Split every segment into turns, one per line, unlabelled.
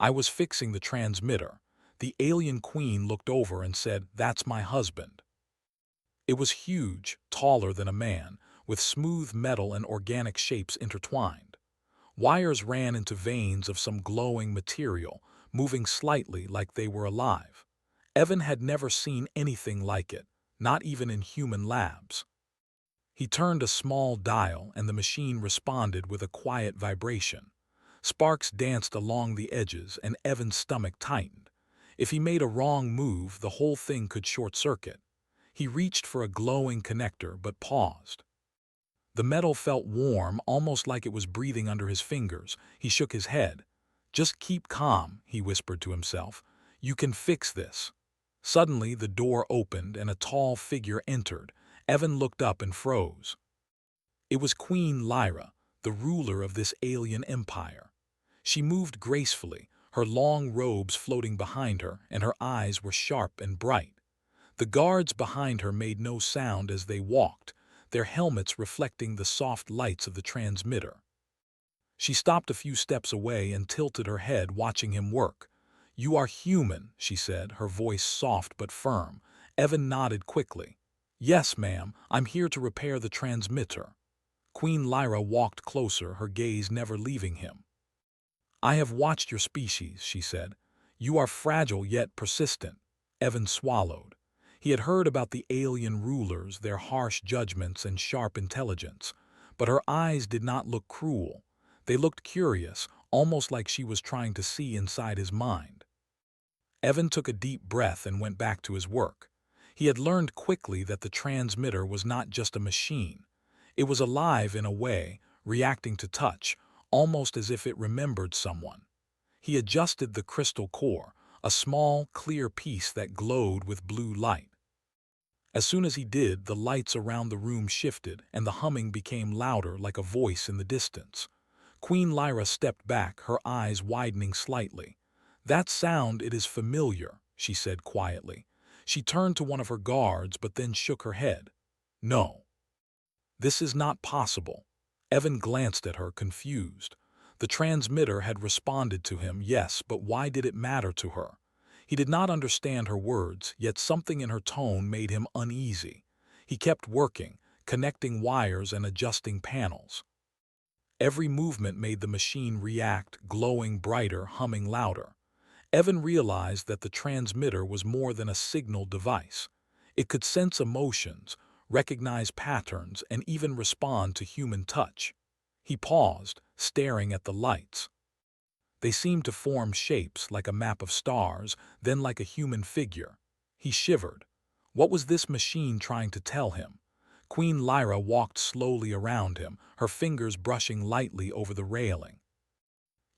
I was fixing the transmitter. The alien queen looked over and said, "That's my husband." It was huge, taller than a man, with smooth metal and organic shapes intertwined. Wires ran into veins of some glowing material, moving slightly like they were alive. Evan had never seen anything like it, not even in human labs. He turned a small dial and the machine responded with a quiet vibration. Sparks danced along the edges and Evan's stomach tightened. If he made a wrong move, the whole thing could short-circuit. He reached for a glowing connector but paused. The metal felt warm, almost like it was breathing under his fingers. He shook his head. "Just keep calm," he whispered to himself. "You can fix this." Suddenly, the door opened and a tall figure entered. Evan looked up and froze. It was Queen Lyra, the ruler of this alien empire. She moved gracefully, her long robes floating behind her, and her eyes were sharp and bright. The guards behind her made no sound as they walked, their helmets reflecting the soft lights of the transmitter. She stopped a few steps away and tilted her head, watching him work. "You are human," she said, her voice soft but firm. Evan nodded quickly. "Yes, ma'am, I'm here to repair the transmitter." Queen Lyra walked closer, her gaze never leaving him. "I have watched your species," she said. "You are fragile yet persistent." Evan swallowed. He had heard about the alien rulers, their harsh judgments and sharp intelligence. But her eyes did not look cruel. They looked curious, almost like she was trying to see inside his mind. Evan took a deep breath and went back to his work. He had learned quickly that the transmitter was not just a machine. It was alive in a way, reacting to touch, almost as if it remembered someone. He adjusted the crystal core, a small, clear piece that glowed with blue light. As soon as he did, the lights around the room shifted, and the humming became louder like a voice in the distance. Queen Lyra stepped back, her eyes widening slightly. "That sound, it is familiar," she said quietly. She turned to one of her guards, but then shook her head. "No. This is not possible." Evan glanced at her, confused. The transmitter had responded to him, yes, but why did it matter to her? He did not understand her words, yet something in her tone made him uneasy. He kept working, connecting wires and adjusting panels. Every movement made the machine react, glowing brighter, humming louder. Evan realized that the transmitter was more than a signal device. It could sense emotions, recognize patterns, and even respond to human touch. He paused, staring at the lights. They seemed to form shapes like a map of stars, then like a human figure. He shivered. What was this machine trying to tell him? Queen Lyra walked slowly around him, her fingers brushing lightly over the railing.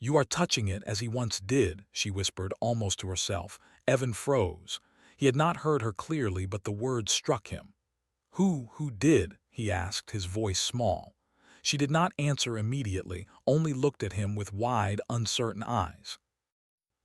"You are touching it as he once did," she whispered, almost to herself. Evan froze. He had not heard her clearly, but the words struck him. Who did?" he asked, his voice small. She did not answer immediately, only looked at him with wide, uncertain eyes.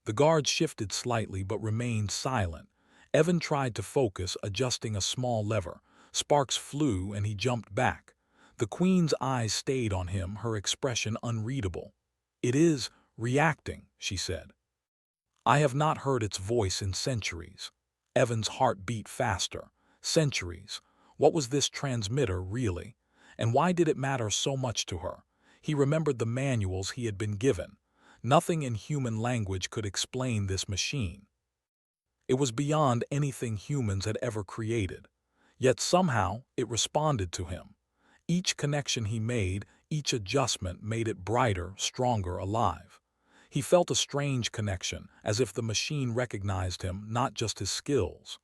The guard shifted slightly but remained silent. Evan tried to focus, adjusting a small lever. Sparks flew and he jumped back. The queen's eyes stayed on him, her expression unreadable. "It is reacting," she said. "I have not heard its voice in centuries." Evan's heart beat faster. Centuries. What was this transmitter, really? And why did it matter so much to her? He remembered the manuals he had been given. Nothing in human language could explain this machine. It was beyond anything humans had ever created. Yet somehow it responded to him. Each connection he made, each adjustment made it brighter, stronger, alive. He felt a strange connection, as if the machine recognized him, not just his skills.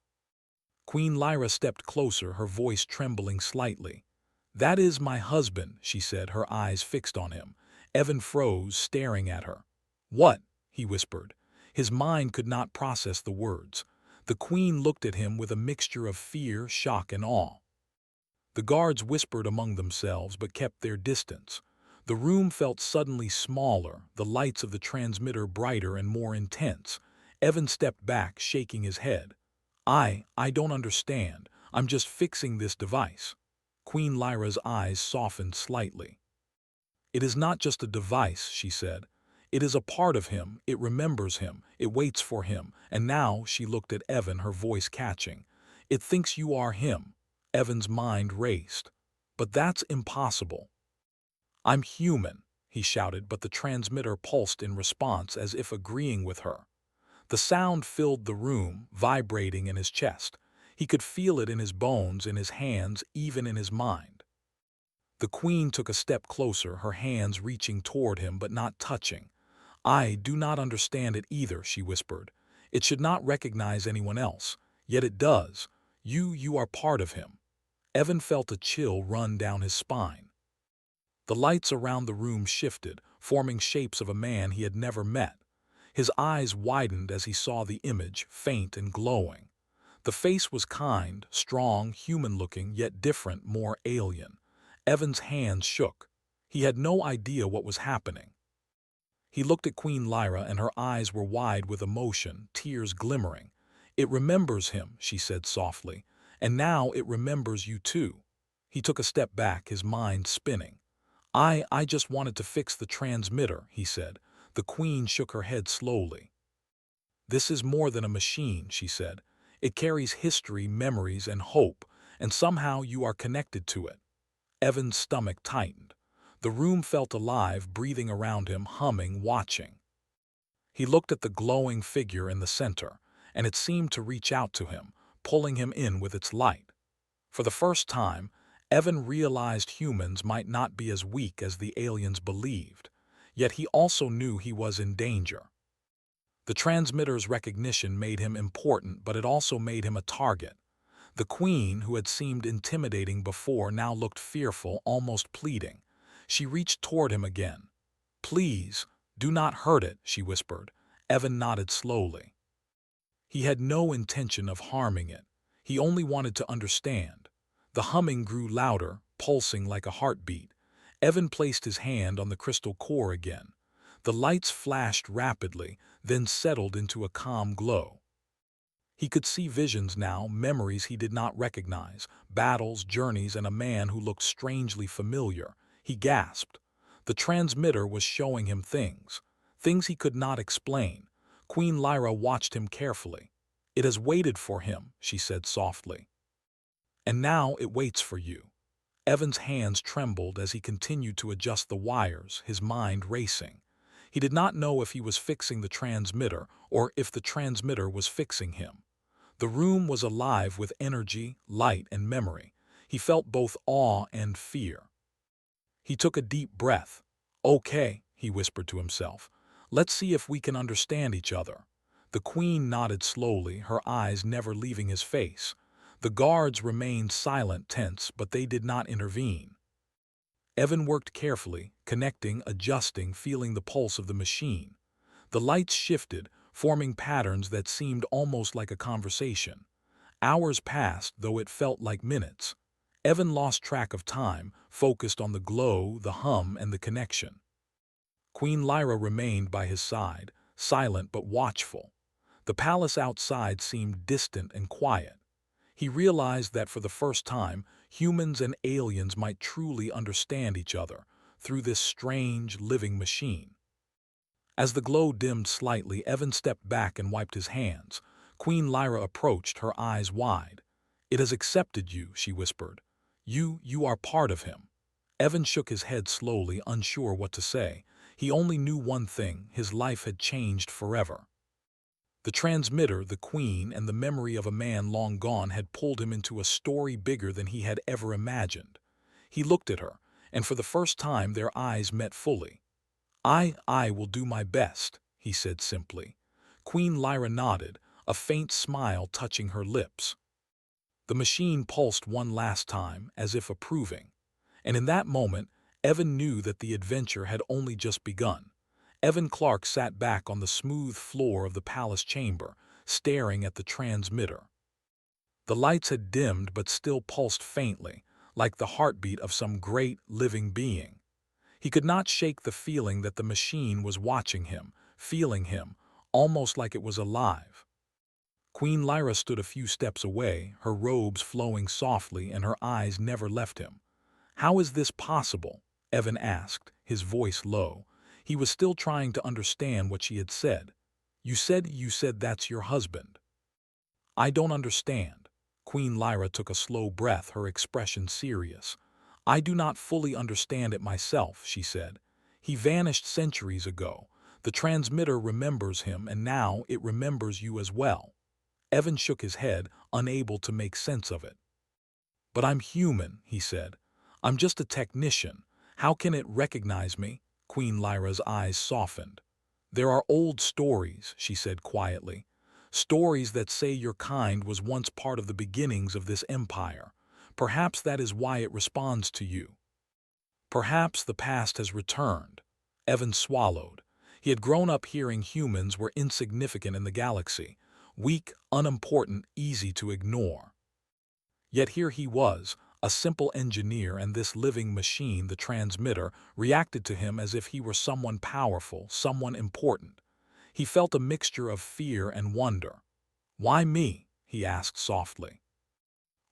Queen Lyra stepped closer, her voice trembling slightly. "That is my husband," she said, her eyes fixed on him. Evan froze, staring at her. "What?" he whispered. His mind could not process the words. The queen looked at him with a mixture of fear, shock, and awe. The guards whispered among themselves but kept their distance. The room felt suddenly smaller, the lights of the transmitter brighter and more intense. Evan stepped back, shaking his head. I don't understand. I'm just fixing this device." Queen Lyra's eyes softened slightly. "It is not just a device," she said. It is a part of him, it remembers him, it waits for him, and now she looked at Evan, her voice catching. It thinks you are him. Evan's mind raced. But that's impossible. I'm human, he shouted, but the transmitter pulsed in response as if agreeing with her. The sound filled the room, vibrating in his chest. He could feel it in his bones, in his hands, even in his mind. The queen took a step closer, her hands reaching toward him but not touching. I do not understand it either, she whispered. It should not recognize anyone else, yet it does. You are part of him. Evan felt a chill run down his spine. The lights around the room shifted, forming shapes of a man he had never met. His eyes widened as he saw the image, faint and glowing. The face was kind, strong, human-looking, yet different, more alien. Evan's hands shook. He had no idea what was happening. He looked at Queen Lyra, and her eyes were wide with emotion, tears glimmering. It remembers him, she said softly, and now it remembers you too. He took a step back, his mind spinning. I just wanted to fix the transmitter, he said. The queen shook her head slowly. This is more than a machine, she said. It carries history, memories, and hope, and somehow you are connected to it. Evan's stomach tightened. The room felt alive, breathing around him, humming, watching. He looked at the glowing figure in the center, and it seemed to reach out to him, pulling him in with its light. For the first time, Evan realized humans might not be as weak as the aliens believed, yet he also knew he was in danger. The transmitter's recognition made him important, but it also made him a target. The queen, who had seemed intimidating before, now looked fearful, almost pleading. She reached toward him again. Please, do not hurt it, she whispered. Evan nodded slowly. He had no intention of harming it. He only wanted to understand. The humming grew louder, pulsing like a heartbeat. Evan placed his hand on the crystal core again. The lights flashed rapidly, then settled into a calm glow. He could see visions now, memories he did not recognize, battles, journeys, and a man who looked strangely familiar. He gasped. The transmitter was showing him things he could not explain. Queen Lyra watched him carefully. It has waited for him, she said softly. And now it waits for you. Evan's hands trembled as he continued to adjust the wires, his mind racing. He did not know if he was fixing the transmitter or if the transmitter was fixing him. The room was alive with energy, light, and memory. He felt both awe and fear. He took a deep breath. Okay, he whispered to himself. Let's see if we can understand each other. The queen nodded slowly, her eyes never leaving his face. The guards remained silent, tense, but they did not intervene. Evan worked carefully, connecting, adjusting, feeling the pulse of the machine. The lights shifted, forming patterns that seemed almost like a conversation. Hours passed, though it felt like minutes. Evan lost track of time, focused on the glow, the hum, and the connection. Queen Lyra remained by his side, silent but watchful. The palace outside seemed distant and quiet. He realized that for the first time, humans and aliens might truly understand each other through this strange, living machine. As the glow dimmed slightly, Evan stepped back and wiped his hands. Queen Lyra approached, her eyes wide. It has accepted you, she whispered. You are part of him. Evan shook his head slowly, unsure what to say. He only knew one thing: his life had changed forever. The transmitter, the queen, and the memory of a man long gone had pulled him into a story bigger than he had ever imagined. He looked at her, and for the first time their eyes met fully. I will do my best, he said simply. Queen Lyra nodded, a faint smile touching her lips. The machine pulsed one last time, as if approving. And in that moment, Evan knew that the adventure had only just begun. Evan Clark sat back on the smooth floor of the palace chamber, staring at the transmitter. The lights had dimmed but still pulsed faintly, like the heartbeat of some great, living being. He could not shake the feeling that the machine was watching him, feeling him, almost like it was alive. Queen Lyra stood a few steps away, her robes flowing softly and her eyes never left him. How is this possible? Evan asked, his voice low. He was still trying to understand what she had said. You said that's your husband." "I don't understand." Queen Lyra took a slow breath, her expression serious. "I do not fully understand it myself," she said. "He vanished centuries ago. The transmitter remembers him, and now it remembers you as well." Evan shook his head, unable to make sense of it. "But I'm human," he said. "I'm just a technician. How can it recognize me?" Queen Lyra's eyes softened. "There are old stories," she said quietly. "Stories that say your kind was once part of the beginnings of this empire. Perhaps that is why it responds to you. Perhaps the past has returned." Evan swallowed. He had grown up hearing humans were insignificant in the galaxy, weak, unimportant, easy to ignore. Yet here he was, a simple engineer, and this living machine, the transmitter, reacted to him as if he were someone powerful, someone important. He felt a mixture of fear and wonder. "Why me?" he asked softly.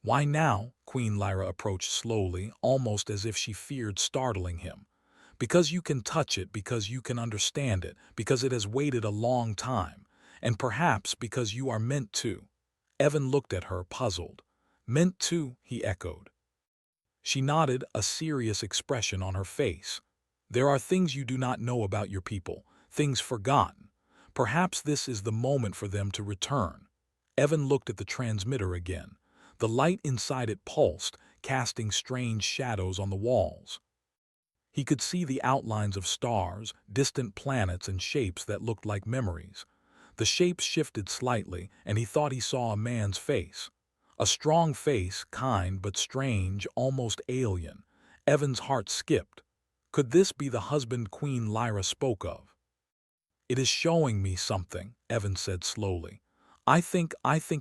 "Why now?" Queen Lyra approached slowly, almost as if she feared startling him. "Because you can touch it, because you can understand it, because it has waited a long time, and perhaps because you are meant to." Evan looked at her, puzzled. "Meant to?" he echoed. She nodded, a serious expression on her face. "There are things you do not know about your people, things forgotten. Perhaps this is the moment for them to return." Evan looked at the transmitter again. The light inside it pulsed, casting strange shadows on the walls. He could see the outlines of stars, distant planets, and shapes that looked like memories. The shapes shifted slightly, and he thought he saw a man's face. A strong face, kind but strange, almost alien. Evan's heart skipped. Could this be the husband Queen Lyra spoke of? "It is showing me something," Evan said slowly. I think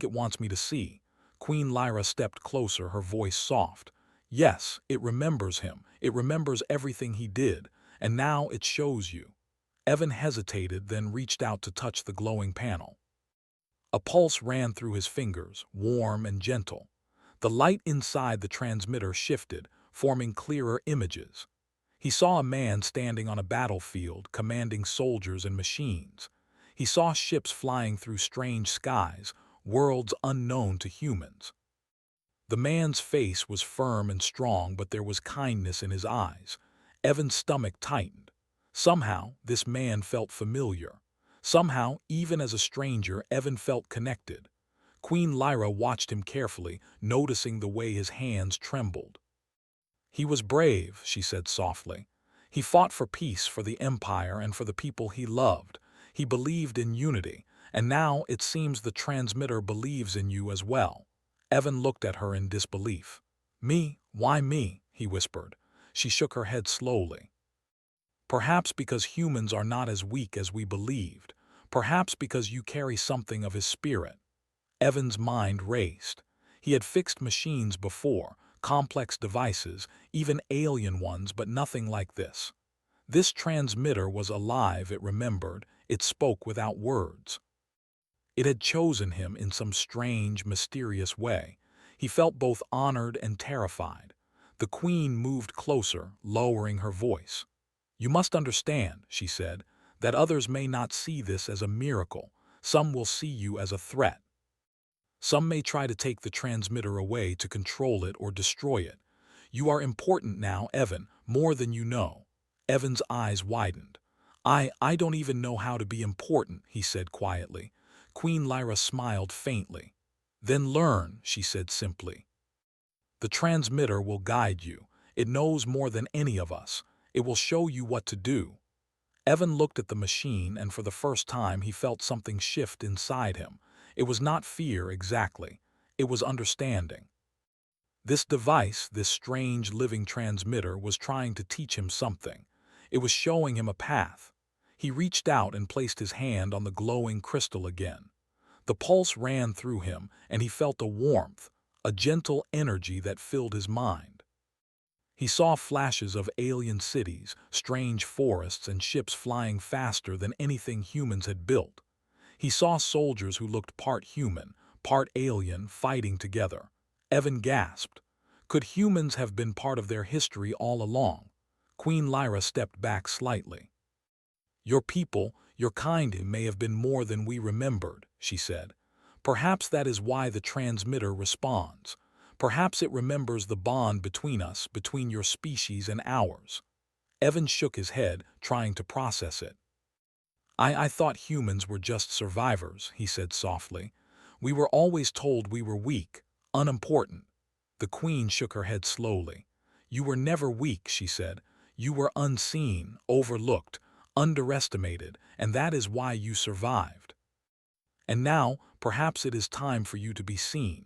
it wants me to see." Queen Lyra stepped closer, her voice soft. "Yes, it remembers him. It remembers everything he did, and now it shows you." Evan hesitated, then reached out to touch the glowing panel. A pulse ran through his fingers, warm and gentle. The light inside the transmitter shifted, forming clearer images. He saw a man standing on a battlefield, commanding soldiers and machines. He saw ships flying through strange skies, worlds unknown to humans. The man's face was firm and strong, but there was kindness in his eyes. Evan's stomach tightened. Somehow, this man felt familiar. Somehow, even as a stranger, Evan felt connected. Queen Lyra watched him carefully, noticing the way his hands trembled. "He was brave," she said softly. "He fought for peace, for the empire, and for the people he loved. He believed in unity, and now it seems the transmitter believes in you as well." Evan looked at her in disbelief. "Me? Why me?" he whispered. She shook her head slowly. "Perhaps because humans are not as weak as we believed. Perhaps because you carry something of his spirit." Evan's mind raced. He had fixed machines before, complex devices, even alien ones, but nothing like this. This transmitter was alive, it remembered, it spoke without words. It had chosen him in some strange, mysterious way. He felt both honored and terrified. The queen moved closer, lowering her voice. "You must understand," she said, "that others may not see this as a miracle. Some will see you as a threat. Some may try to take the transmitter away, to control it or destroy it. You are important now, Evan, more than you know." Evan's eyes widened. I don't even know how to be important," he said quietly. Queen Lyra smiled faintly. "Then learn," she said simply. "The transmitter will guide you. It knows more than any of us. It will show you what to do." Evan looked at the machine, and for the first time he felt something shift inside him. It was not fear exactly. It was understanding. This device, this strange living transmitter, was trying to teach him something. It was showing him a path. He reached out and placed his hand on the glowing crystal again. The pulse ran through him, and he felt a warmth, a gentle energy that filled his mind. He saw flashes of alien cities, strange forests, and ships flying faster than anything humans had built. He saw soldiers who looked part human, part alien, fighting together. Evan gasped. Could humans have been part of their history all along? Queen Lyra stepped back slightly. Your people, your kind may have been more than we remembered, she said. Perhaps that is why the transmitter responds. Perhaps it remembers the bond between us, between your species and ours. Evan shook his head, trying to process it. I thought humans were just survivors, he said softly. We were always told we were weak, unimportant. The Queen shook her head slowly. You were never weak, she said. You were unseen, overlooked, underestimated, and that is why you survived. And now, perhaps it is time for you to be seen.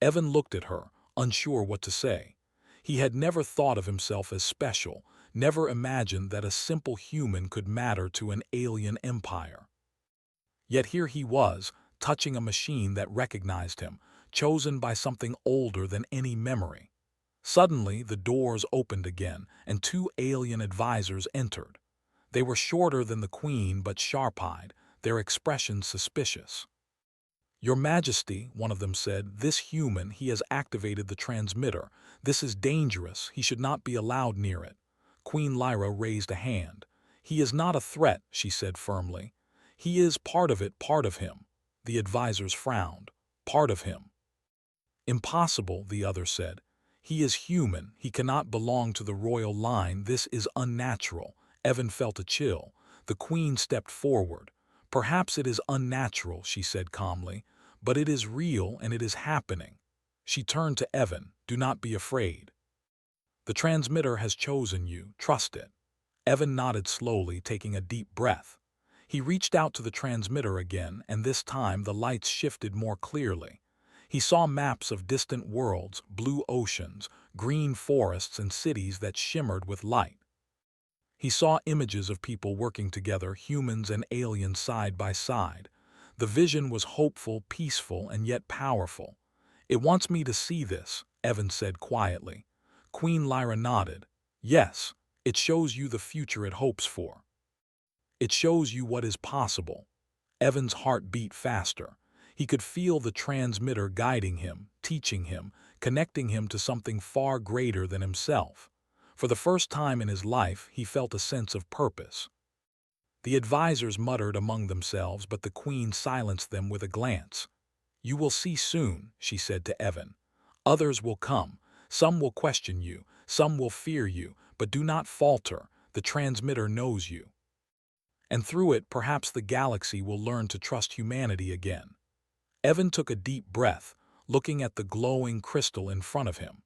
Evan looked at her, unsure what to say. He had never thought of himself as special, never imagined that a simple human could matter to an alien empire. Yet here he was, touching a machine that recognized him, chosen by something older than any memory. Suddenly, the doors opened again, and two alien advisors entered. They were shorter than the Queen but sharp-eyed, their expressions suspicious. Your Majesty, one of them said, this human, he has activated the transmitter. This is dangerous, he should not be allowed near it. Queen Lyra raised a hand. He is not a threat, she said firmly. He is part of it, part of him. The advisors frowned. Part of him. Impossible, the other said. He is human, he cannot belong to the royal line, this is unnatural. Evan felt a chill. The Queen stepped forward. Perhaps it is unnatural, she said calmly, but it is real and it is happening. She turned to Evan. Do not be afraid. The transmitter has chosen you, trust it. Evan nodded slowly, taking a deep breath. He reached out to the transmitter again, and this time the lights shifted more clearly. He saw maps of distant worlds, blue oceans, green forests, and cities that shimmered with light. He saw images of people working together, humans and aliens side by side. The vision was hopeful, peaceful, and yet powerful. It wants me to see this, Evan said quietly. Queen Lyra nodded. Yes, it shows you the future it hopes for. It shows you what is possible. Evan's heart beat faster. He could feel the transmitter guiding him, teaching him, connecting him to something far greater than himself. For the first time in his life, he felt a sense of purpose. The advisors muttered among themselves, but the Queen silenced them with a glance. You will see soon, she said to Evan. Others will come. Some will question you. Some will fear you. But do not falter. The transmitter knows you. And through it, perhaps the galaxy will learn to trust humanity again. Evan took a deep breath, looking at the glowing crystal in front of him.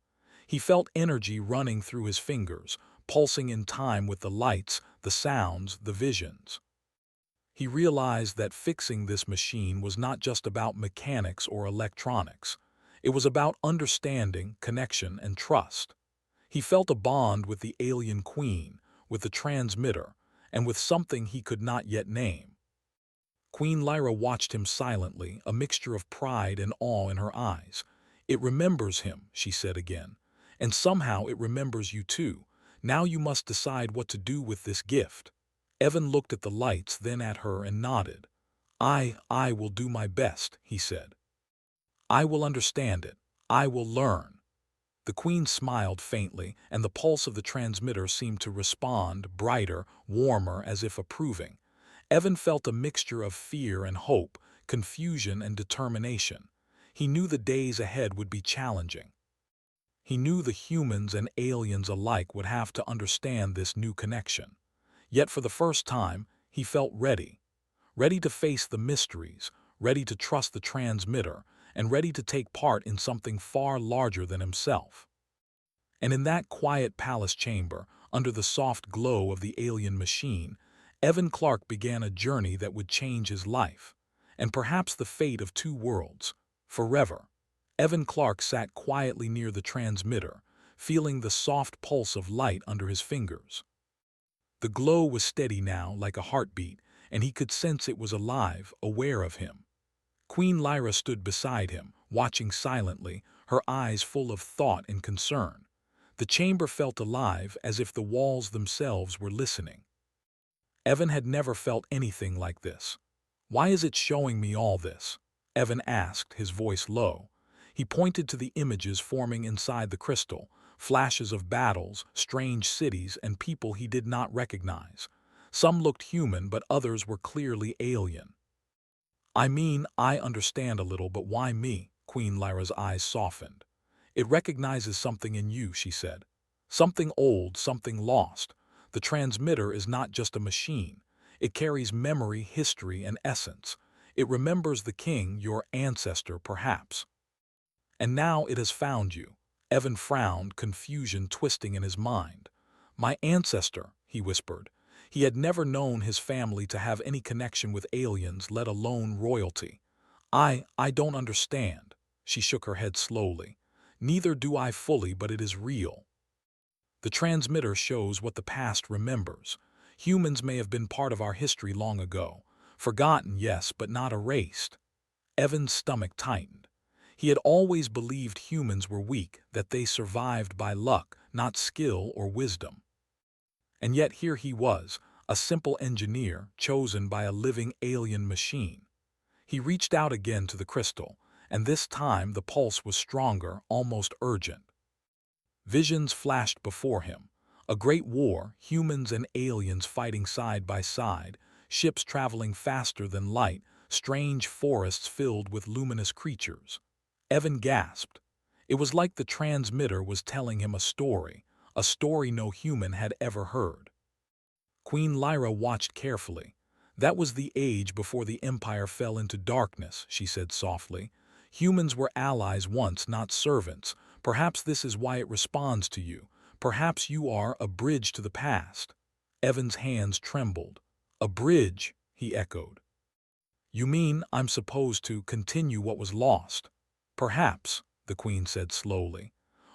He felt energy running through his fingers, pulsing in time with the lights, the sounds, the visions. He realized that fixing this machine was not just about mechanics or electronics. It was about understanding, connection, and trust. He felt a bond with the alien Queen, with the transmitter, and with something he could not yet name. Queen Lyra watched him silently, a mixture of pride and awe in her eyes. It remembers him, she said again. And somehow it remembers you too. Now you must decide what to do with this gift. Evan looked at the lights, then at her, and nodded. I will do my best, he said. I will understand it. I will learn. The Queen smiled faintly, and the pulse of the transmitter seemed to respond, brighter, warmer, as if approving. Evan felt a mixture of fear and hope, confusion and determination. He knew the days ahead would be challenging. He knew the humans and aliens alike would have to understand this new connection. Yet for the first time, he felt ready. Ready to face the mysteries, ready to trust the transmitter, and ready to take part in something far larger than himself. And in that quiet palace chamber, under the soft glow of the alien machine, Evan Clark began a journey that would change his life, and perhaps the fate of two worlds, forever. Evan Clark sat quietly near the transmitter, feeling the soft pulse of light under his fingers. The glow was steady now, like a heartbeat, and he could sense it was alive, aware of him. Queen Lyra stood beside him, watching silently, her eyes full of thought and concern. The chamber felt alive, as if the walls themselves were listening. Evan had never felt anything like this. Why is it showing me all this? Evan asked, his voice low. He pointed to the images forming inside the crystal, flashes of battles, strange cities, and people he did not recognize. Some looked human, but others were clearly alien. I mean, I understand a little, but why me? Queen Lyra's eyes softened. It recognizes something in you, she said. Something old, something lost. The transmitter is not just a machine. It carries memory, history, and essence. It remembers the king, your ancestor, perhaps. And now it has found you. Evan frowned, confusion twisting in his mind. My ancestor, he whispered. He had never known his family to have any connection with aliens, let alone royalty. I don't understand. She shook her head slowly. Neither do I fully, but it is real. The transmitter shows what the past remembers. Humans may have been part of our history long ago. Forgotten, yes, but not erased. Evan's stomach tightened. He had always believed humans were weak, that they survived by luck, not skill or wisdom. And yet here he was, a simple engineer chosen by a living alien machine. He reached out again to the crystal, and this time the pulse was stronger, almost urgent. Visions flashed before him. A great war, humans and aliens fighting side by side, ships traveling faster than light, strange forests filled with luminous creatures. Evan gasped. It was like the transmitter was telling him a story no human had ever heard. Queen Lyra watched carefully. That was the age before the Empire fell into darkness, she said softly. Humans were allies once, not servants. Perhaps this is why it responds to you. Perhaps you are a bridge to the past. Evan's hands trembled. A bridge, he echoed. You mean I'm supposed to continue what was lost? Perhaps, the Queen said slowly.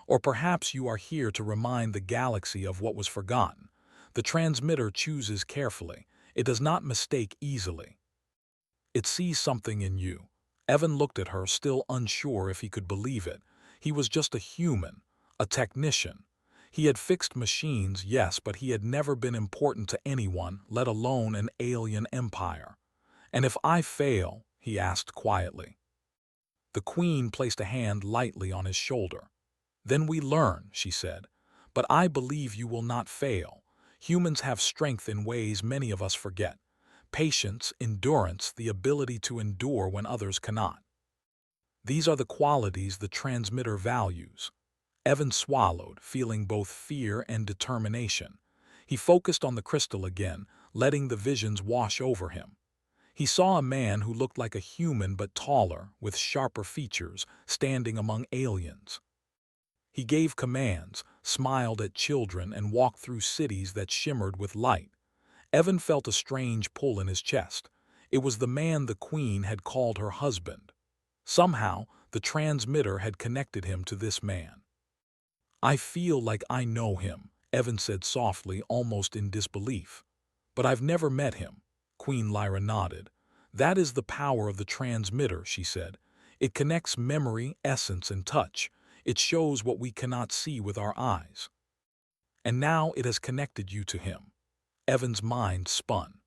Or perhaps you are here to remind the galaxy of what was forgotten. The transmitter chooses carefully. It does not mistake easily. It sees something in you. Evan looked at her, still unsure if he could believe it. He was just a human, a technician. He had fixed machines, yes, but he had never been important to anyone, let alone an alien empire. And if I fail, he asked quietly. The Queen placed a hand lightly on his shoulder. Then we learn, she said. But I believe you will not fail. Humans have strength in ways many of us forget. Patience, endurance, the ability to endure when others cannot. These are the qualities the transmitter values. Evan swallowed, feeling both fear and determination. He focused on the crystal again, letting the visions wash over him. He saw a man who looked like a human but taller, with sharper features, standing among aliens. He gave commands, smiled at children, and walked through cities that shimmered with light. Evan felt a strange pull in his chest. It was the man the Queen had called her husband. Somehow, the transmitter had connected him to this man. I feel like I know him, Evan said softly, almost in disbelief. But I've never met him. Queen Lyra nodded. That is the power of the transmitter, she said. It connects memory, essence, and touch. It shows what we cannot see with our eyes. And now it has connected you to him. Evan's mind spun.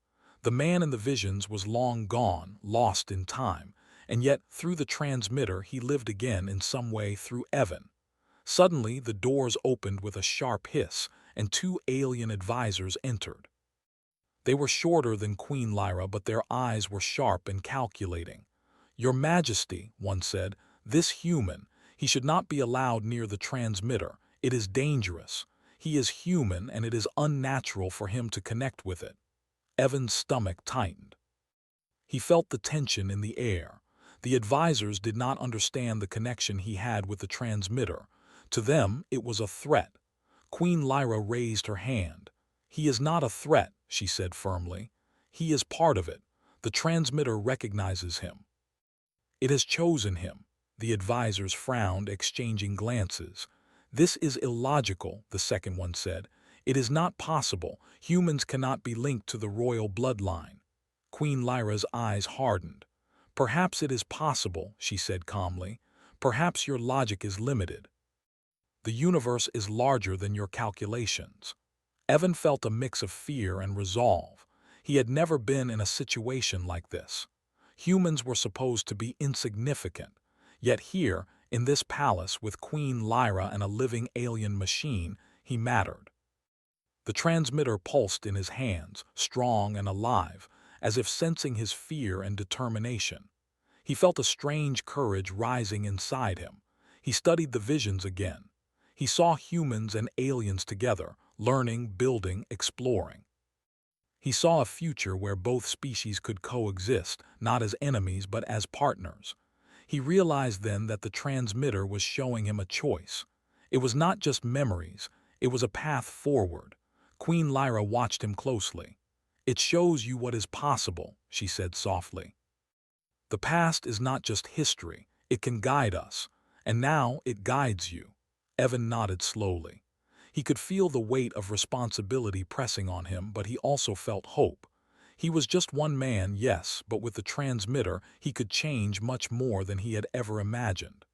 The man in the visions was long gone, lost in time, and yet through the transmitter he lived again in some way through Evan. Suddenly the doors opened with a sharp hiss, and two alien advisors entered. They were shorter than Queen Lyra, but their eyes were sharp and calculating. Your Majesty, one said, this human, he should not be allowed near the transmitter. It is dangerous. He is human, and it is unnatural for him to connect with it. Evan's stomach tightened. He felt the tension in the air. The advisors did not understand the connection he had with the transmitter. To them, it was a threat. Queen Lyra raised her hand. He is not a threat, she said firmly. He is part of it. The transmitter recognizes him. It has chosen him. The advisors frowned, exchanging glances. This is illogical, the second one said. It is not possible. Humans cannot be linked to the royal bloodline. Queen Lyra's eyes hardened. Perhaps it is possible, she said calmly. Perhaps your logic is limited. The universe is larger than your calculations. Evan felt a mix of fear and resolve. He had never been in a situation like this. Humans were supposed to be insignificant. Yet here, in this palace with Queen Lyra and a living alien machine, he mattered. The transmitter pulsed in his hands, strong and alive, as if sensing his fear and determination. He felt a strange courage rising inside him. He studied the visions again. He saw humans and aliens together, learning, building, exploring. He saw a future where both species could coexist, not as enemies but as partners. He realized then that the transmitter was showing him a choice. It was not just memories, it was a path forward. Queen Lyra watched him closely. "It shows you what is possible," she said softly. "The past is not just history, it can guide us. And now it guides you." Evan nodded slowly. He could feel the weight of responsibility pressing on him, but he also felt hope. He was just one man, yes, but with the transmitter, he could change much more than he had ever imagined.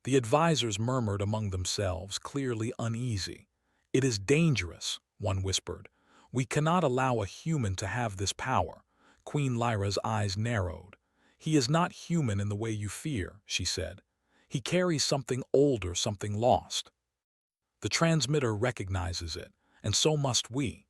The advisors murmured among themselves, clearly uneasy. "It is dangerous," one whispered. "We cannot allow a human to have this power." Queen Lyra's eyes narrowed. "He is not human in the way you fear," she said. "He carries something older, something lost. The transmitter recognizes it, and so must we."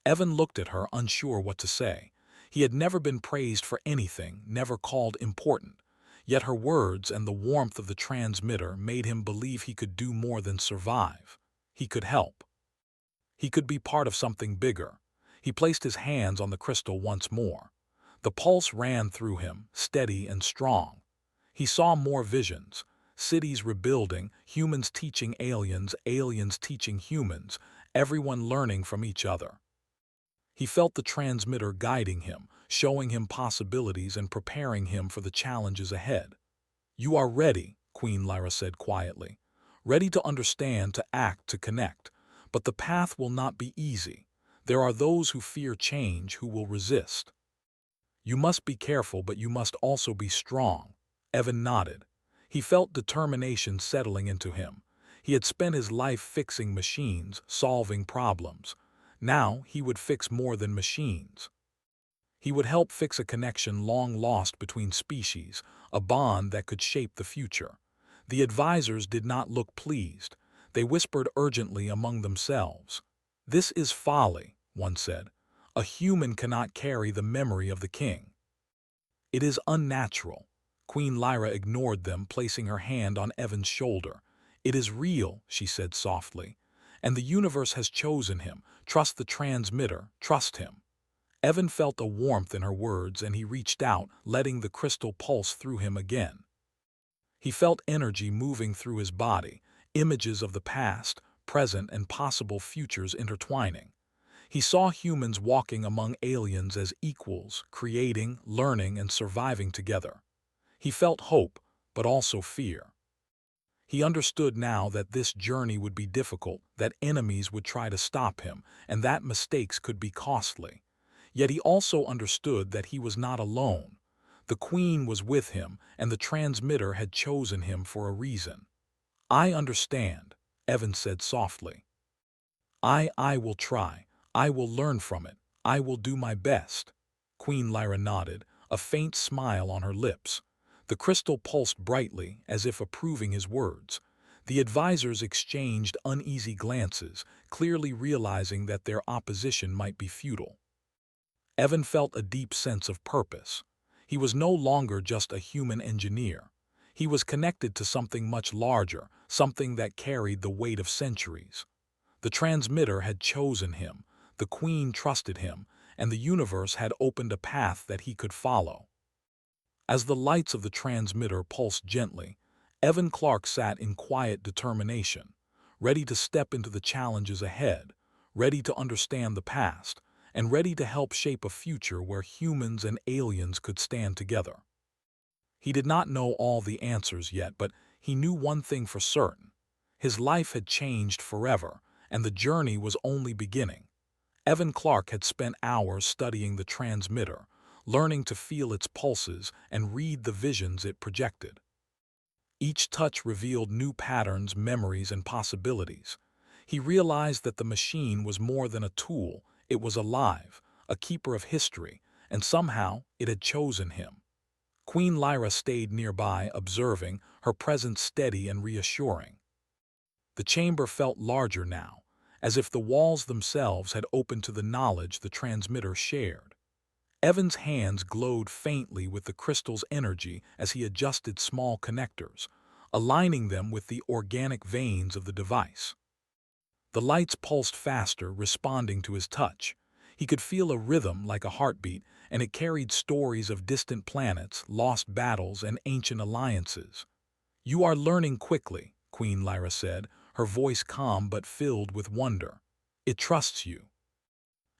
Evan looked at her, unsure what to say. He had never been praised for anything, never called important. Yet her words and the warmth of the transmitter made him believe he could do more than survive. He could help. He could be part of something bigger. He placed his hands on the crystal once more. The pulse ran through him, steady and strong. He saw more visions. Cities rebuilding, humans teaching aliens, aliens teaching humans, everyone learning from each other. He felt the transmitter guiding him, showing him possibilities and preparing him for the challenges ahead. "You are ready," Queen Lyra said quietly. "Ready to understand, to act, to connect. But the path will not be easy. There are those who fear change, who will resist. You must be careful, but you must also be strong." Evan nodded. He felt determination settling into him. He had spent his life fixing machines, solving problems. Now he would fix more than machines. He would help fix a connection long lost between species, a bond that could shape the future. The advisors did not look pleased. They whispered urgently among themselves. "This is folly," one said. "A human cannot carry the memory of the king." "It is unnatural." Queen Lyra ignored them, placing her hand on Evan's shoulder. "It is real," she said softly. "And the universe has chosen him. Trust the transmitter, trust him." Evan felt a warmth in her words, and he reached out, letting the crystal pulse through him again. He felt energy moving through his body, images of the past, present, and possible futures intertwining. He saw humans walking among aliens as equals, creating, learning, and surviving together. He felt hope, but also fear. He understood now that this journey would be difficult, that enemies would try to stop him, and that mistakes could be costly. Yet he also understood that he was not alone. The Queen was with him, and the transmitter had chosen him for a reason. "I understand," Evan said softly. I will try. I will learn from it. I will do my best." Queen Lyra nodded, a faint smile on her lips. The crystal pulsed brightly, as if approving his words. The advisors exchanged uneasy glances, clearly realizing that their opposition might be futile. Evan felt a deep sense of purpose. He was no longer just a human engineer. He was connected to something much larger, something that carried the weight of centuries. The transmitter had chosen him, the Queen trusted him, and the universe had opened a path that he could follow. As the lights of the transmitter pulsed gently, Evan Clark sat in quiet determination, ready to step into the challenges ahead, ready to understand the past, and ready to help shape a future where humans and aliens could stand together. He did not know all the answers yet, but he knew one thing for certain. His life had changed forever, and the journey was only beginning. Evan Clark had spent hours studying the transmitter, learning to feel its pulses and read the visions it projected. Each touch revealed new patterns, memories, and possibilities. He realized that the machine was more than a tool, it was alive, a keeper of history, and somehow it had chosen him. Queen Lyra stayed nearby, observing, her presence steady and reassuring. The chamber felt larger now. as if the walls themselves had opened to the knowledge the transmitter shared. Evan's hands glowed faintly with the crystal's energy as he adjusted small connectors, aligning them with the organic veins of the device. The lights pulsed faster, responding to his touch. He could feel a rhythm like a heartbeat, and it carried stories of distant planets, lost battles, and ancient alliances. "You are learning quickly," Queen Lyra said, her voice calm but filled with wonder. "It trusts you.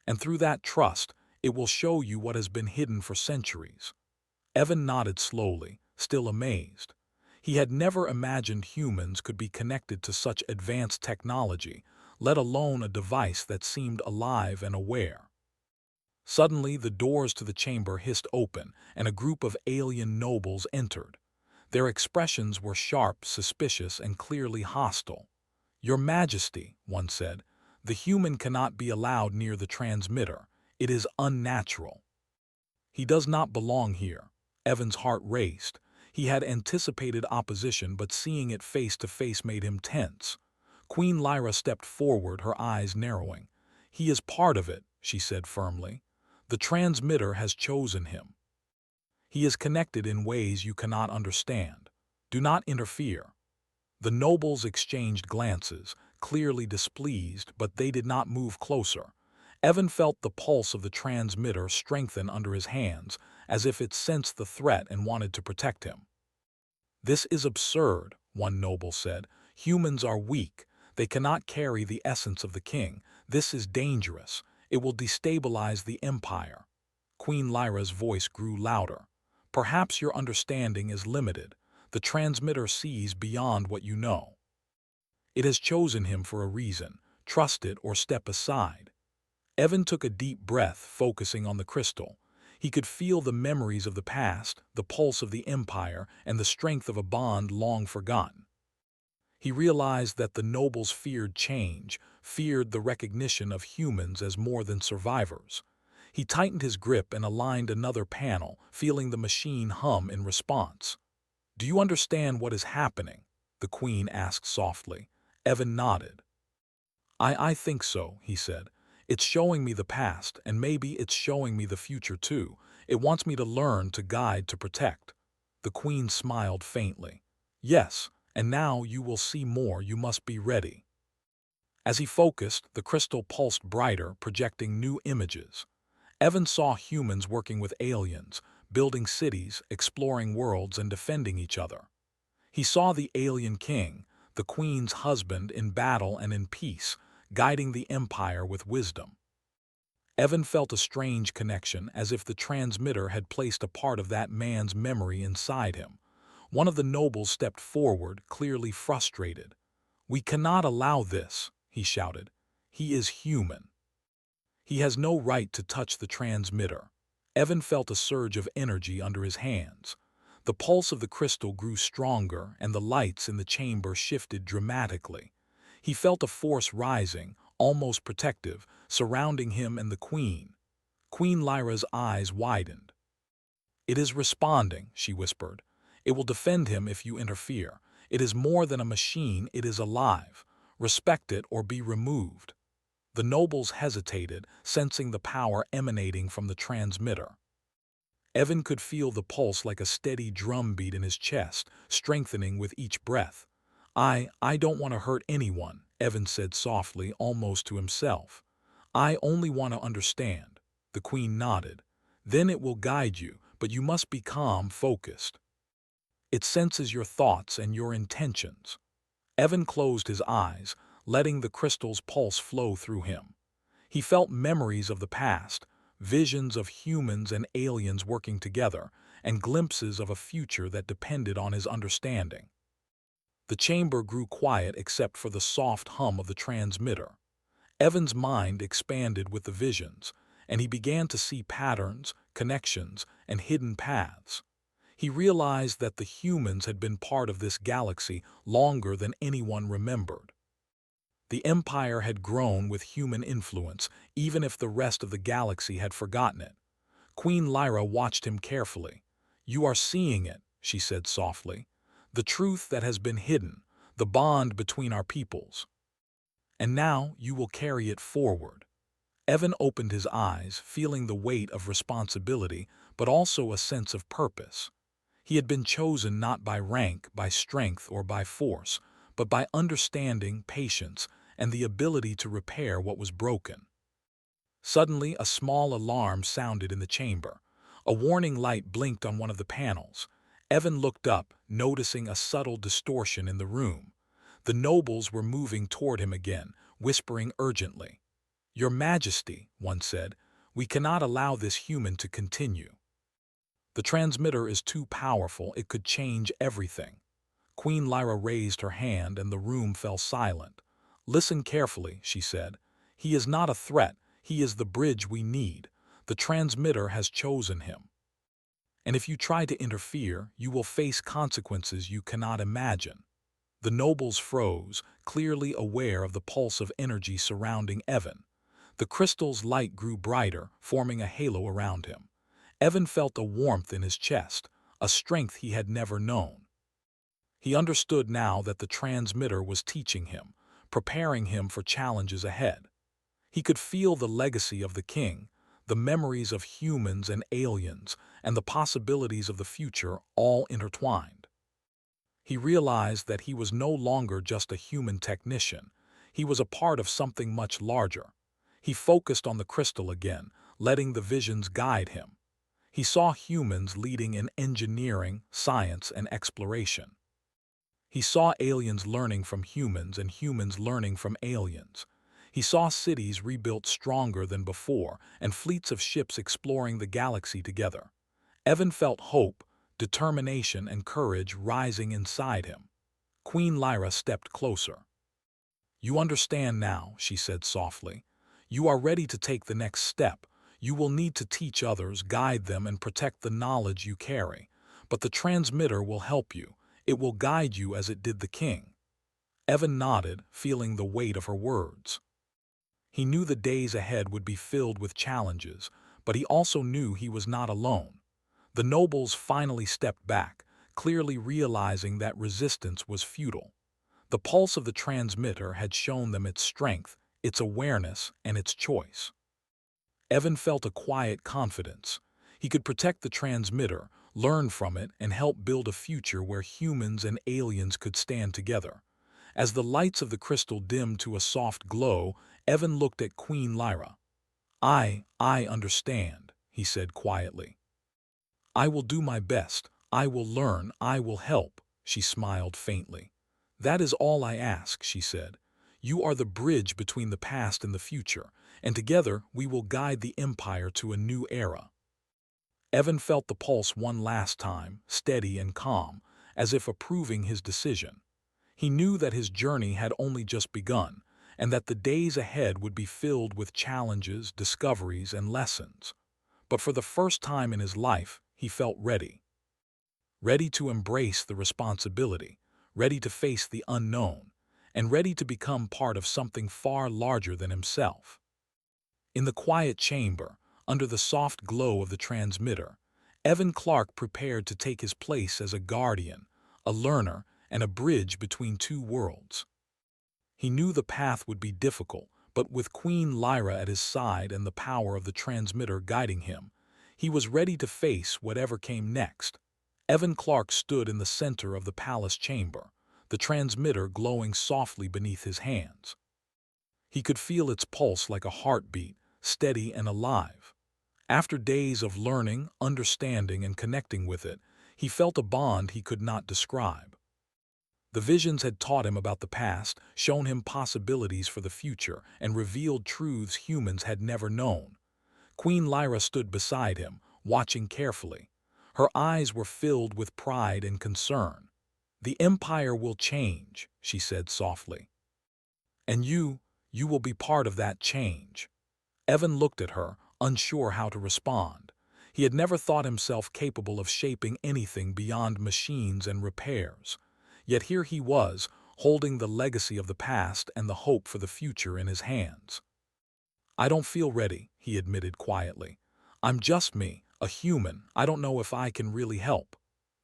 And through that trust, it will show you what has been hidden for centuries." Evan nodded slowly, still amazed. He had never imagined humans could be connected to such advanced technology, let alone a device that seemed alive and aware. Suddenly, the doors to the chamber hissed open, and a group of alien nobles entered. Their expressions were sharp, suspicious, and clearly hostile. "Your Majesty," one said, "the human cannot be allowed near the transmitter. It is unnatural." "He does not belong here." Evan's heart raced. He had anticipated opposition, but seeing it face to face made him tense. Queen Lyra stepped forward, her eyes narrowing. "He is part of it," she said firmly. "The transmitter has chosen him. He is connected in ways you cannot understand. Do not interfere." The nobles exchanged glances, clearly displeased, but they did not move closer. Evan felt the pulse of the transmitter strengthen under his hands, as if it sensed the threat and wanted to protect him. "This is absurd," one noble said. "Humans are weak. They cannot carry the essence of the king. This is dangerous. It will destabilize the empire." Queen Lyra's voice grew louder. "Perhaps your understanding is limited. The transmitter sees beyond what you know. It has chosen him for a reason. Trust it or step aside." Evan took a deep breath, focusing on the crystal. He could feel the memories of the past, the pulse of the empire, and the strength of a bond long forgotten. He realized that the nobles feared change, feared the recognition of humans as more than survivors. He tightened his grip and aligned another panel, feeling the machine hum in response. "Do you understand what is happening?" the Queen asked softly. Evan nodded. I think so," he said. "It's showing me the past, and maybe it's showing me the future too. It wants me to learn, to guide, to protect." The Queen smiled faintly. "Yes, and now you will see more. You must be ready." As he focused, the crystal pulsed brighter, projecting new images. Evan saw humans working with aliens, building cities, exploring worlds, and defending each other. He saw the alien king, the queen's husband, in battle and in peace, guiding the empire with wisdom. Evan felt a strange connection, as if the transmitter had placed a part of that man's memory inside him. One of the nobles stepped forward, clearly frustrated. "We cannot allow this," he shouted. "He is human. He has no right to touch the transmitter." Evan felt a surge of energy under his hands. The pulse of the crystal grew stronger, and the lights in the chamber shifted dramatically. He felt a force rising, almost protective, surrounding him and the Queen. Queen Lyra's eyes widened. "It is responding," she whispered. "It will defend him if you interfere. It is more than a machine, it is alive. Respect it or be removed." The nobles hesitated, sensing the power emanating from the transmitter. Evan could feel the pulse like a steady drumbeat in his chest, strengthening with each breath. I don't want to hurt anyone," Evan said softly, almost to himself. "I only want to understand." The Queen nodded. "Then it will guide you, but you must be calm, focused. It senses your thoughts and your intentions." Evan closed his eyes, letting the crystal's pulse flow through him. He felt memories of the past, visions of humans and aliens working together, and glimpses of a future that depended on his understanding. The chamber grew quiet except for the soft hum of the transmitter. Evan's mind expanded with the visions, and he began to see patterns, connections, and hidden paths. He realized that the humans had been part of this galaxy longer than anyone remembered. The Empire had grown with human influence, even if the rest of the galaxy had forgotten it. Queen Lyra watched him carefully. "You are seeing it," she said softly. "The truth that has been hidden, the bond between our peoples." And now you will carry it forward. Evan opened his eyes, feeling the weight of responsibility, but also a sense of purpose. He had been chosen not by rank, by strength, or by force, but by understanding, patience, and the ability to repair what was broken. Suddenly, a small alarm sounded in the chamber. A warning light blinked on one of the panels. Evan looked up, noticing a subtle distortion in the room. The nobles were moving toward him again, whispering urgently. "Your Majesty," one said, "we cannot allow this human to continue. The transmitter is too powerful, it could change everything." Queen Lyra raised her hand and the room fell silent. "Listen carefully," she said. "He is not a threat, he is the bridge we need. The transmitter has chosen him. And if you try to interfere, you will face consequences you cannot imagine." The nobles froze, clearly aware of the pulse of energy surrounding Evan. The crystal's light grew brighter, forming a halo around him. Evan felt a warmth in his chest, a strength he had never known. He understood now that the transmitter was teaching him, preparing him for challenges ahead. He could feel the legacy of the king, the memories of humans and aliens, and the possibilities of the future all intertwined. He realized that he was no longer just a human technician. He was a part of something much larger. He focused on the crystal again, letting the visions guide him. He saw humans leading in engineering, science, and exploration. He saw aliens learning from humans and humans learning from aliens. He saw cities rebuilt stronger than before and fleets of ships exploring the galaxy together. Evan felt hope, determination, and courage rising inside him. Queen Lyra stepped closer. "You understand now," she said softly. "You are ready to take the next step. You will need to teach others, guide them, and protect the knowledge you carry. But the transmitter will help you. It will guide you as it did the king." Evan nodded, feeling the weight of her words. He knew the days ahead would be filled with challenges, but he also knew he was not alone. The nobles finally stepped back, clearly realizing that resistance was futile. The pulse of the transmitter had shown them its strength, its awareness, and its choice. Evan felt a quiet confidence. He could protect the transmitter, learn from it, and help build a future where humans and aliens could stand together. As the lights of the crystal dimmed to a soft glow, Evan looked at Queen Lyra. I understand," he said quietly. "I will do my best. I will learn. I will help." She smiled faintly. "That is all I ask," she said. "You are the bridge between the past and the future, and together we will guide the Empire to a new era." Evan felt the pulse one last time, steady and calm, as if approving his decision. He knew that his journey had only just begun, and that the days ahead would be filled with challenges, discoveries, and lessons. But for the first time in his life, he felt ready. Ready to embrace the responsibility, ready to face the unknown, and ready to become part of something far larger than himself. In the quiet chamber, under the soft glow of the transmitter, Evan Clark prepared to take his place as a guardian, a learner, and a bridge between two worlds. He knew the path would be difficult, but with Queen Lyra at his side and the power of the transmitter guiding him, he was ready to face whatever came next. Evan Clark stood in the center of the palace chamber, the transmitter glowing softly beneath his hands. He could feel its pulse like a heartbeat, steady and alive. After days of learning, understanding, and connecting with it, he felt a bond he could not describe. The visions had taught him about the past, shown him possibilities for the future, and revealed truths humans had never known. Queen Lyra stood beside him, watching carefully. Her eyes were filled with pride and concern. "The Empire will change," she said softly. "And you will be part of that change." Evan looked at her, unsure how to respond. He had never thought himself capable of shaping anything beyond machines and repairs. Yet here he was, holding the legacy of the past and the hope for the future in his hands. "I don't feel ready," he admitted quietly. "I'm just me, a human. I don't know if I can really help."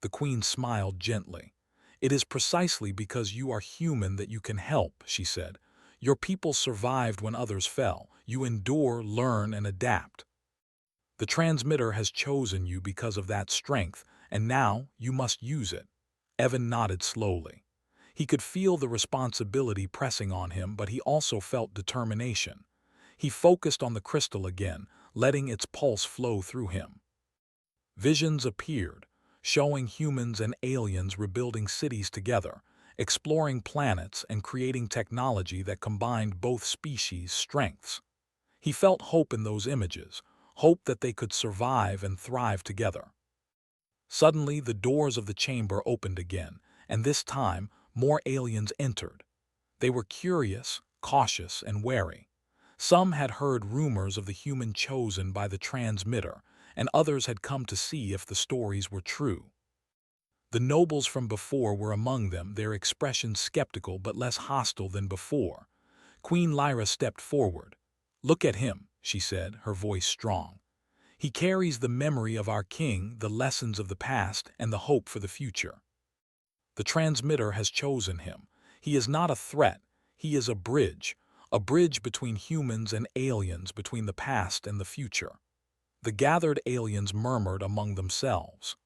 The Queen smiled gently. "It is precisely because you are human that you can help," she said. Your people survived when others fell. You endure, learn, and adapt. The transmitter has chosen you because of that strength, and now you must use it." Evan nodded slowly. He could feel the responsibility pressing on him, but he also felt determination. He focused on the crystal again, letting its pulse flow through him. Visions appeared, showing humans and aliens rebuilding cities together, exploring planets and creating technology that combined both species' strengths. He felt hope in those images, hope that they could survive and thrive together. Suddenly, the doors of the chamber opened again, and this time, more aliens entered. They were curious, cautious, and wary. Some had heard rumors of the human chosen by the transmitter, and others had come to see if the stories were true. The nobles from before were among them, their expressions skeptical but less hostile than before. Queen Lyra stepped forward. "Look at him," she said, her voice strong. "He carries the memory of our king, the lessons of the past, and the hope for the future. The transmitter has chosen him. He is not a threat, he is a bridge between humans and aliens, between the past and the future." The gathered aliens murmured among themselves.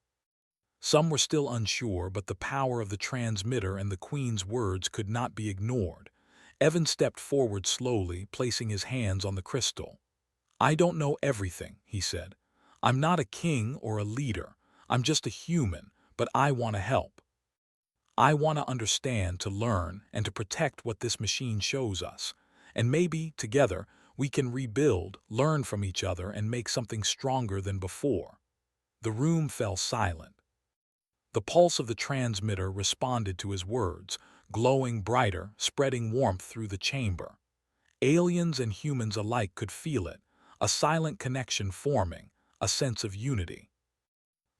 Some were still unsure, but the power of the transmitter and the Queen's words could not be ignored. Evan stepped forward slowly, placing his hands on the crystal. "I don't know everything," he said. "I'm not a king or a leader. I'm just a human, but I want to help. I want to understand, to learn, and to protect what this machine shows us. And maybe, together, we can rebuild, learn from each other, and make something stronger than before." The room fell silent. The pulse of the transmitter responded to his words, glowing brighter, spreading warmth through the chamber. Aliens and humans alike could feel it, a silent connection forming, a sense of unity.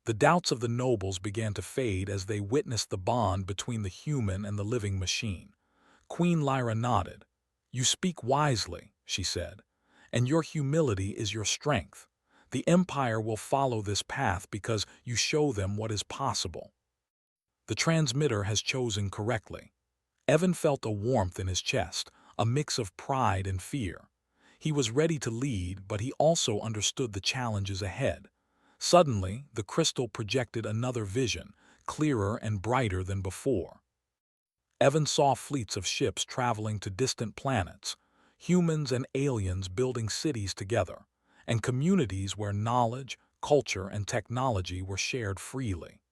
The doubts of the nobles began to fade as they witnessed the bond between the human and the living machine. Queen Lyra nodded. "You speak wisely," she said, "and your humility is your strength. The Empire will follow this path because you show them what is possible." The transmitter has chosen correctly. Evan felt a warmth in his chest, a mix of pride and fear. He was ready to lead, but he also understood the challenges ahead. Suddenly, the crystal projected another vision, clearer and brighter than before. Evan saw fleets of ships traveling to distant planets, humans and aliens building cities together, and communities where knowledge, culture, and technology were shared freely.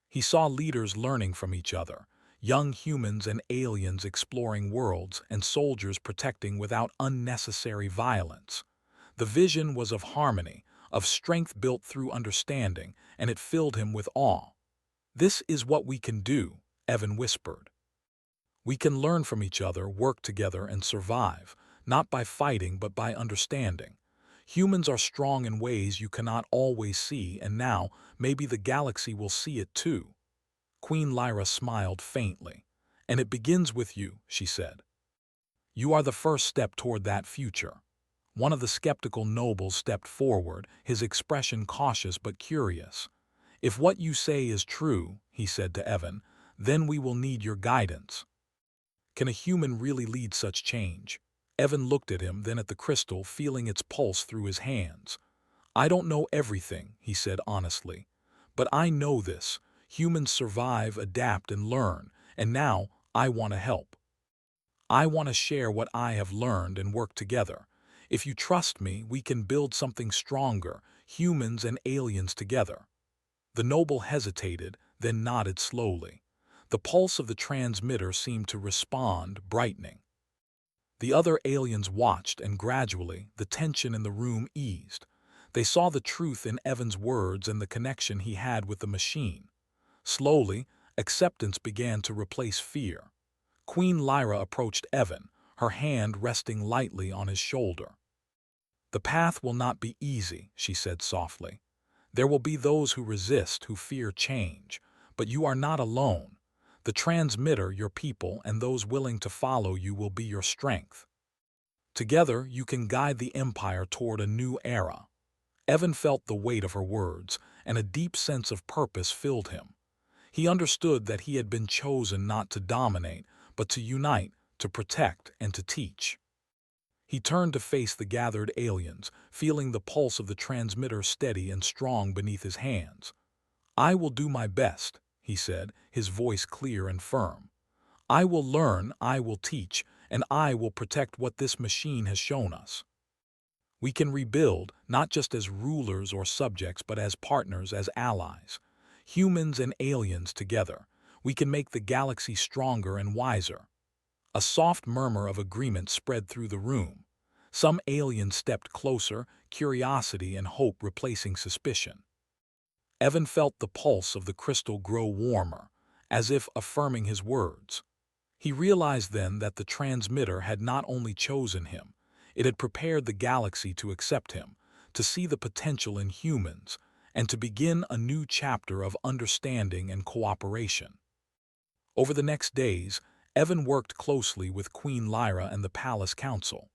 He saw leaders learning from each other, young humans and aliens exploring worlds, and soldiers protecting without unnecessary violence. The vision was of harmony, of strength built through understanding, and it filled him with awe. "This is what we can do," Evan whispered. "We can learn from each other, work together, and survive, not by fighting but by understanding. Humans are strong in ways you cannot always see, and now maybe the galaxy will see it too." Queen Lyra smiled faintly. "And it begins with you," she said. "You are the first step toward that future." One of the skeptical nobles stepped forward, his expression cautious but curious. "If what you say is true," he said to Evan, "then we will need your guidance. Can a human really lead such change?" Evan looked at him, then at the crystal, feeling its pulse through his hands. "I don't know everything," he said honestly, "but I know this. Humans survive, adapt, and learn, and now I want to help. I want to share what I have learned and work together. If you trust me, we can build something stronger, humans and aliens together." The noble hesitated, then nodded slowly. The pulse of the transmitter seemed to respond, brightening. The other aliens watched, and gradually, the tension in the room eased. They saw the truth in Evan's words and the connection he had with the machine. Slowly, acceptance began to replace fear. Queen Lyra approached Evan, her hand resting lightly on his shoulder. "The path will not be easy," she said softly. "There will be those who resist, who fear change. But you are not alone. The transmitter, your people, and those willing to follow you will be your strength. Together, you can guide the Empire toward a new era." Evan felt the weight of her words, and a deep sense of purpose filled him. He understood that he had been chosen not to dominate, but to unite, to protect, and to teach. He turned to face the gathered aliens, feeling the pulse of the transmitter steady and strong beneath his hands. "I will do my best," he said, his voice clear and firm. "I will learn, I will teach, and I will protect what this machine has shown us. We can rebuild, not just as rulers or subjects, but as partners, as allies. Humans and aliens together, we can make the galaxy stronger and wiser." A soft murmur of agreement spread through the room. Some aliens stepped closer, curiosity and hope replacing suspicion. Evan felt the pulse of the crystal grow warmer, as if affirming his words. He realized then that the transmitter had not only chosen him, it had prepared the galaxy to accept him, to see the potential in humans, and to begin a new chapter of understanding and cooperation. Over the next days, Evan worked closely with Queen Lyra and the Palace Council.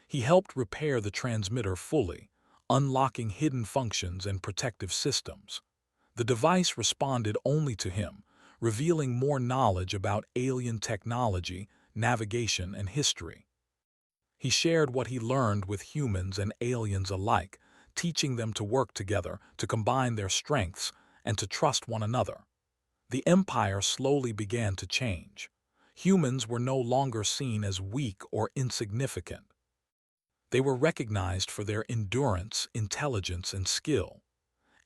He helped repair the transmitter fully, unlocking hidden functions and protective systems. The device responded only to him, revealing more knowledge about alien technology, navigation, and history. He shared what he learned with humans and aliens alike, teaching them to work together, to combine their strengths, and to trust one another. The Empire slowly began to change. Humans were no longer seen as weak or insignificant. They were recognized for their endurance, intelligence, and skill.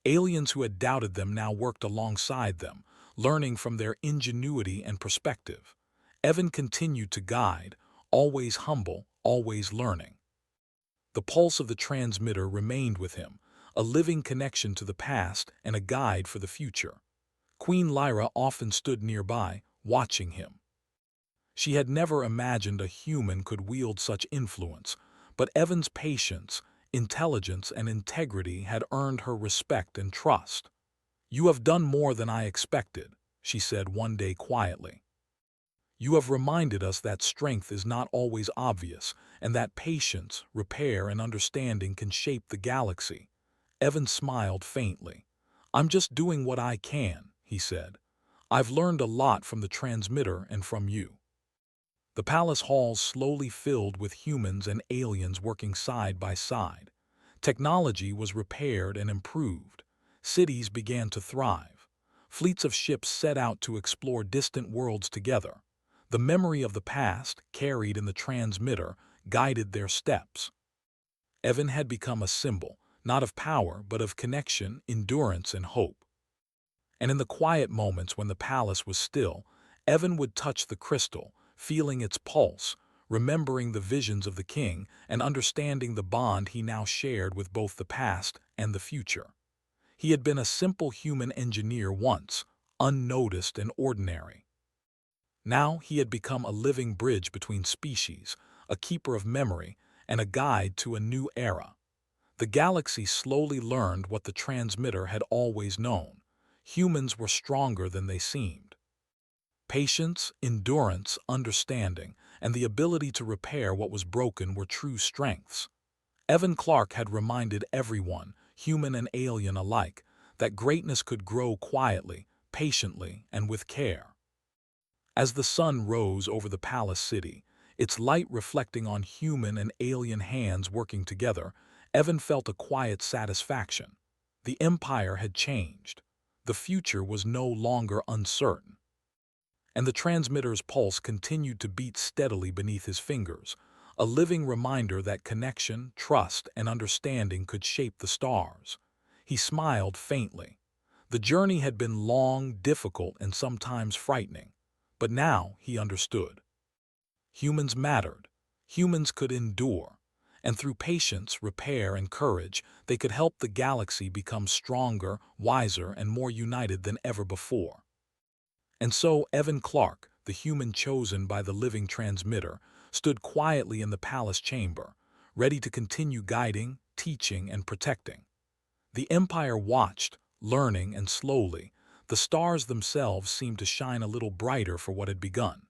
Aliens who had doubted them now worked alongside them, learning from their ingenuity and perspective. Evan continued to guide, always humble, always learning. The pulse of the transmitter remained with him, a living connection to the past and a guide for the future. Queen Lyra often stood nearby, watching him. She had never imagined a human could wield such influence, but Evan's patience, intelligence, and integrity had earned her respect and trust. "You have done more than I expected," she said one day quietly. "You have reminded us that strength is not always obvious, and that patience, repair, and understanding can shape the galaxy." Evan smiled faintly. "I'm just doing what I can," he said. "I've learned a lot from the transmitter and from you." The palace halls slowly filled with humans and aliens working side by side. Technology was repaired and improved. Cities began to thrive. Fleets of ships set out to explore distant worlds together. The memory of the past, carried in the transmitter, guided their steps. Evan had become a symbol, not of power, but of connection, endurance, and hope. And in the quiet moments when the palace was still, Evan would touch the crystal, feeling its pulse, remembering the visions of the king, and understanding the bond he now shared with both the past and the future. He had been a simple human engineer once, unnoticed and ordinary. Now he had become a living bridge between species, a keeper of memory, and a guide to a new era. The galaxy slowly learned what the transmitter had always known. Humans were stronger than they seemed. Patience, endurance, understanding, and the ability to repair what was broken were true strengths. Evan Clark had reminded everyone, human and alien alike, that greatness could grow quietly, patiently, and with care. As the sun rose over the palace city, its light reflecting on human and alien hands working together, Evan felt a quiet satisfaction. The empire had changed. The future was no longer uncertain. And the transmitter's pulse continued to beat steadily beneath his fingers, a living reminder that connection, trust, and understanding could shape the stars. He smiled faintly. The journey had been long, difficult, and sometimes frightening, but now he understood. Humans mattered. Humans could endure. And through patience, repair, and courage, they could help the galaxy become stronger, wiser, and more united than ever before. And so Evan Clark, the human chosen by the living transmitter, stood quietly in the palace chamber, ready to continue guiding, teaching, and protecting. The Empire watched, learning, and slowly, the stars themselves seemed to shine a little brighter for what had begun.